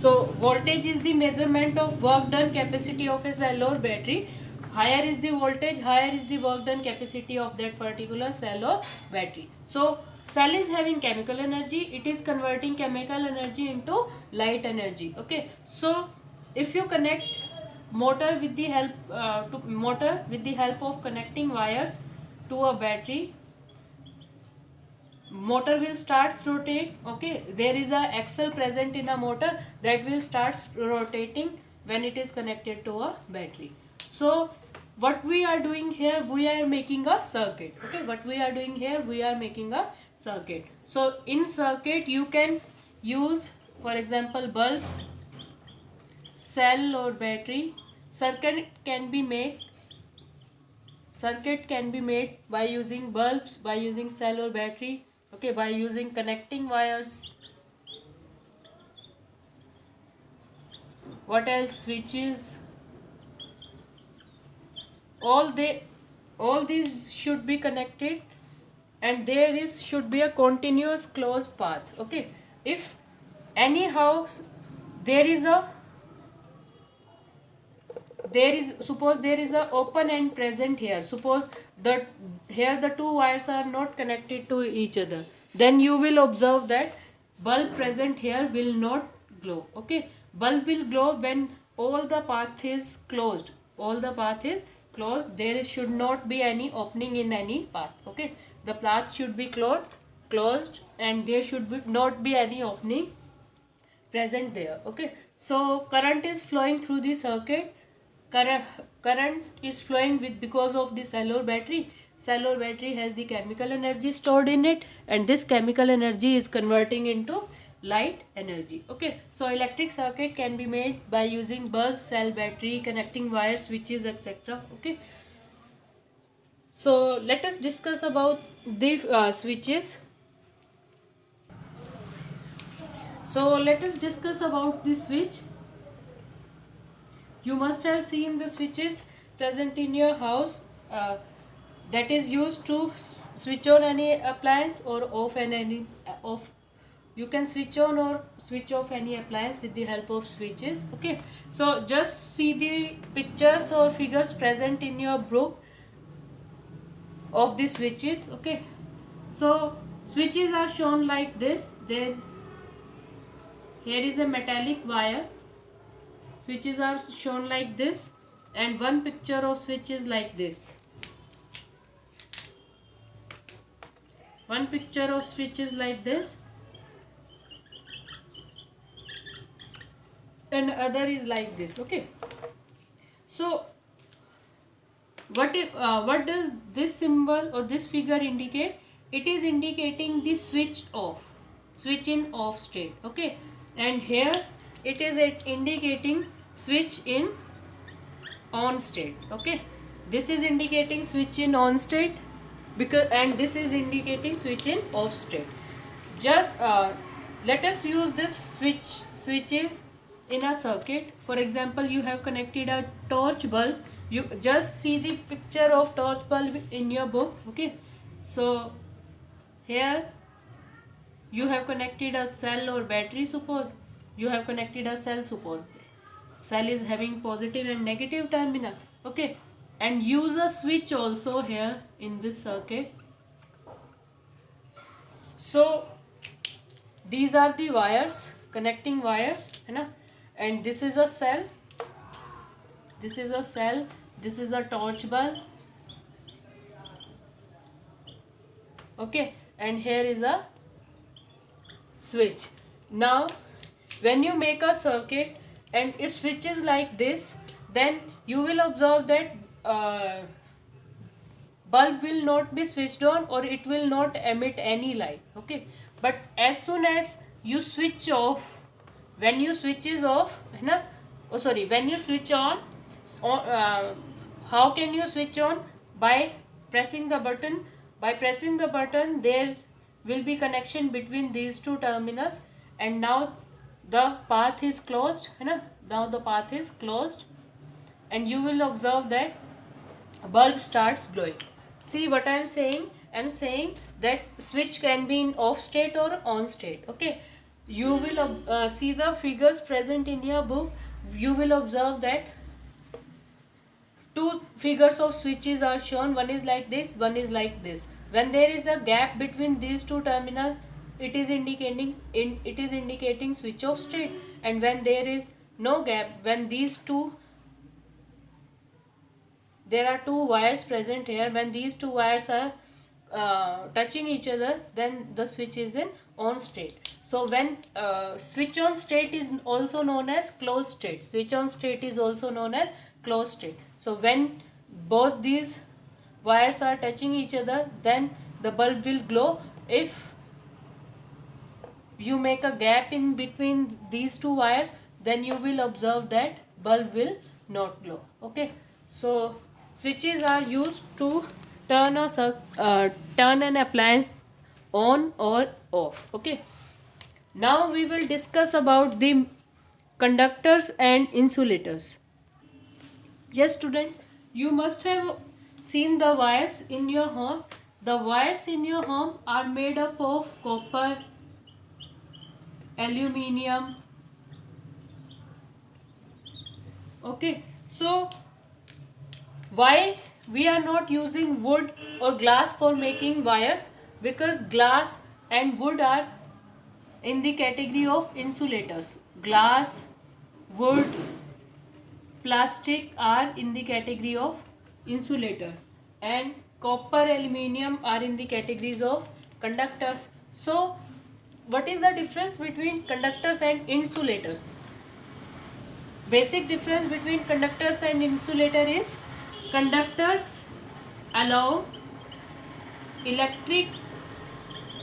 So voltage is the measurement of work done capacity of a cell or battery. Higher is the voltage, higher is the work done capacity of that particular cell or battery. So cell is having chemical energy, it is converting chemical energy into light energy. Okay, so if you connect motor with the help of connecting wires to a battery, motor will starts rotate. Okay, there is a axle present in a motor that will starts rotating when it is connected to a battery. So what we are doing here, we are making a circuit. Okay, what we are doing here, we are making a circuit. So in circuit you can use, for example, bulbs, cell or battery. Circuit can be made by using bulbs, by using cell or battery. Okay, by using connecting wires. What else? Switches. All these should be connected, and should be a continuous closed path. Okay, if anyhow suppose there is a open end present here, suppose that here the two wires are not connected to each other, then you will observe that bulb present here will not glow. Okay, bulb will glow when all the path is closed. There should not be any opening in any path. Okay, the path should be closed and there should not be any opening present there. Okay, so current is flowing through the circuit. Current is flowing because of the cell or battery. Cell or battery has the chemical energy stored in it, and this chemical energy is converting into light energy. Okay, so electric circuit can be made by using bulbs, cell, battery, connecting wires, switches, etc. Okay, so let us discuss about the switches. So let us discuss about the switch. You must have seen the switches present in your house, that is used to switch on any appliance or off any off. You can switch on or switch off any appliance with the help of switches. Okay, so just see the pictures or figures present in your book of the switches. Okay, so switches are shown like this. Then here is a metallic wire. Switches are shown like this, and one picture of switch is like this. One picture of switch is like this, and other is like this. Okay, so what does this symbol or this figure indicate? It is indicating the switch in off state. Okay, and here it is indicating switch in on state. Okay, this is indicating switch in on state, and this is indicating switch in off state. Just let us use this switches in a circuit. For example, you have connected a torch bulb. You just see the picture of torch bulb in your book. Okay, so here you have connected a cell or battery. Suppose you have connected a cell. Suppose cell is having positive and negative terminal. Okay, and use a switch also here in this circuit. So these are the wires, connecting wires, and this is a cell, this is a torch bulb. Okay, and here is a switch. Now when you make a circuit and it switches like this, then you will observe that bulb will not be switched on, or it will not emit any light. Okay, but as soon as you switch off, when you switch on, how can you switch on? By pressing the button. There will be connection between these two terminals, and now the path is closed. And you will observe that bulb starts glowing. See what I am saying? I am saying that switch can be in off state or on state. Okay, you will see the figures present in your book. You will observe that two figures of switches are shown. One is like this, one is like this. When there is a gap between these two terminals, it is indicating switch off state. And when there is no gap, when there are two wires present here, when these two wires are touching each other, then the switch is in on state. So when switch on state is also known as closed state. Switch on state is also known as closed state. So when both these wires are touching each other, then the bulb will glow. If you make a gap in between these two wires, then you will observe that bulb will not glow. Okay, so switches are used to turn an appliance on or off. Okay, now we will discuss about the conductors and insulators. Yes, students, you must have seen the wires in your home. The wires in your home are made up of copper, aluminium. Okay, so why we are not using wood or glass for making wires? Because glass and wood are in the category of insulators. Glass, wood, plastic are in the category of insulator, and copper, aluminium are in the categories of conductors. So what is the difference between conductors and insulators? Basic difference between conductors and insulator is conductors allow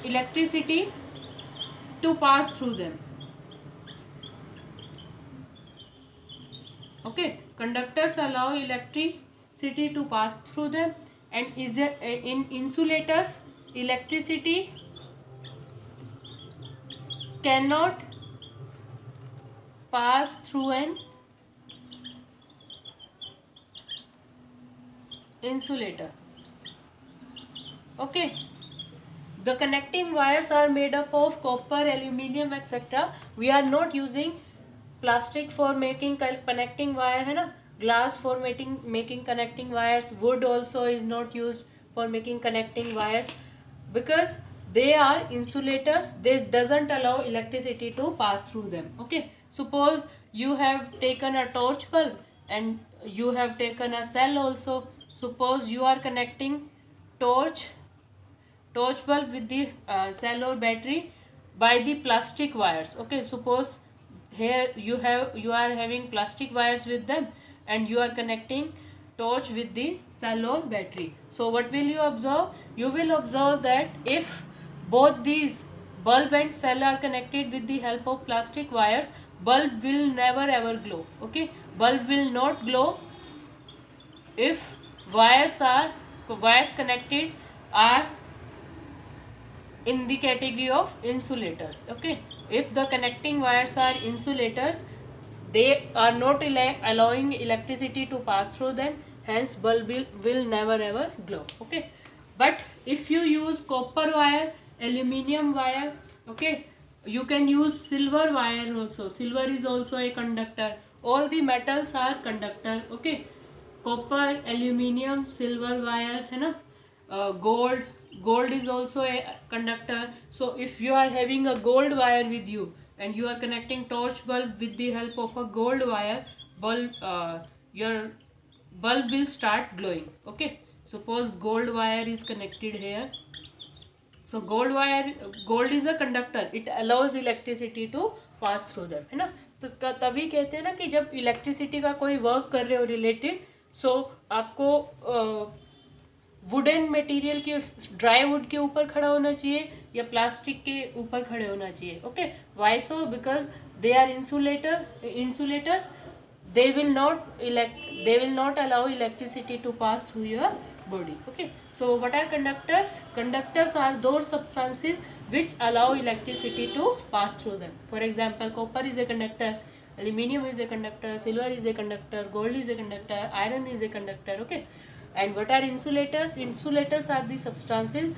electricity to pass through them. Okay, conductors allow electricity to pass through them, and in insulators, electricity cannot pass through an insulator. Okay, the connecting wires are made up of copper, aluminium, etc. We are not using plastic for making connecting wire, है ना, glass for making connecting wires, wood also is not used for making connecting wires, because they are insulators. This doesn't allow electricity to pass through them. Okay, suppose you have taken a torch bulb and you have taken a cell also. Suppose you are connecting torch bulb with the cell or battery by the plastic wires. Okay, suppose here you are having plastic wires with them, and you are connecting torch with the cell or battery. So what will you observe? You will observe that if both these bulb and cell are connected with the help of plastic wires, bulb will never ever glow. Okay, bulb will not glow if wires connected are in the category of insulators. Okay, if the connecting wires are insulators, they are not allowing electricity to pass through them, hence bulb will never ever glow. Okay, but if you use copper wire, aluminium wire, okay, you can use silver wire also. Silver is also a conductor. All the metals are conductor. Okay, copper, aluminium, silver wire, है ना, gold is also a conductor. So if you are having a gold wire with you and you are connecting torch bulb with the help of a gold wire, your bulb will start glowing. Okay, suppose gold wire is connected here. So gold is a conductor, it allows electricity to pass through them, है ना. तो तभी कहते हैं ना कि जब electricity का कोई वर्क कर रहे हो रिलेटेड, सो आपको वुडन मटेरियल के, ड्राई वुड के ऊपर खड़ा होना चाहिए या प्लास्टिक के ऊपर खड़े होना चाहिए. Okay, why so? Because they are insulators. They will not allow electricity to pass through your body. Okay, so what are conductors? Conductors are those substances which allow electricity to pass through them. For example, copper is a conductor, aluminium is a conductor, silver is a conductor, gold is a conductor, iron is a conductor. Okay, and what are insulators? Insulators are the substances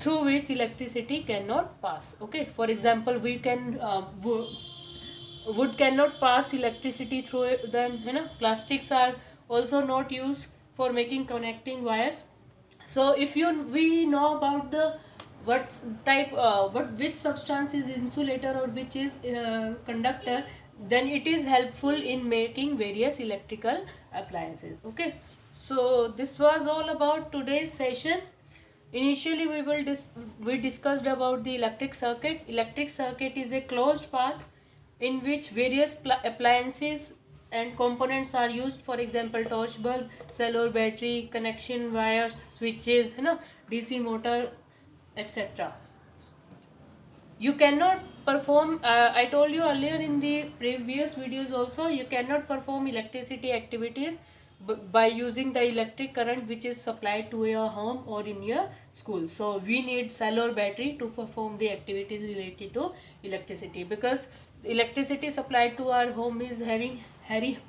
through which electricity cannot pass. Okay, for example, we can wood cannot pass electricity through them, you know. Plastics are also not used for making connecting wires. So if we know about the what type which substance is insulator or which is conductor, then it is helpful in making various electrical appliances. Okay, so this was all about today's session. Initially we discussed about the electric circuit. Electric circuit is a closed path in which various appliances and components are used. For example, torch bulb, cell or battery, connection wires, switches, you know, DC motor, etc. You cannot perform, I told you earlier in the previous videos also, you cannot perform electricity activities by using the electric current which is supplied to your home or in your school. So we need cell or battery to perform the activities related to electricity, because electricity supplied to our home is having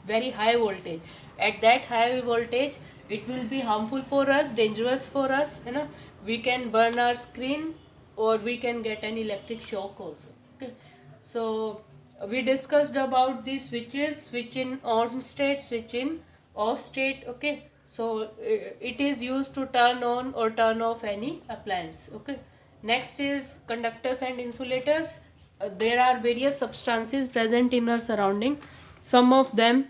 very high voltage. At that high voltage, it will be harmful for us, dangerous for us, you know. We can burn our screen or we can get an electric shock also. Okay, so we discussed about the switches: switch in on state, switch in off state. Okay, so it is used to turn on or turn off any appliance. Okay, next is conductors and insulators. There are various substances present in our surrounding. Some of them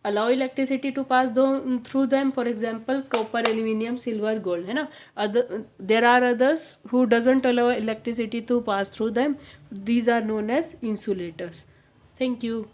allow electricity to pass through them. For example, copper, aluminium, silver, gold, है ना. There are others who doesn't allow electricity to pass through them. These are known as insulators. Thank you.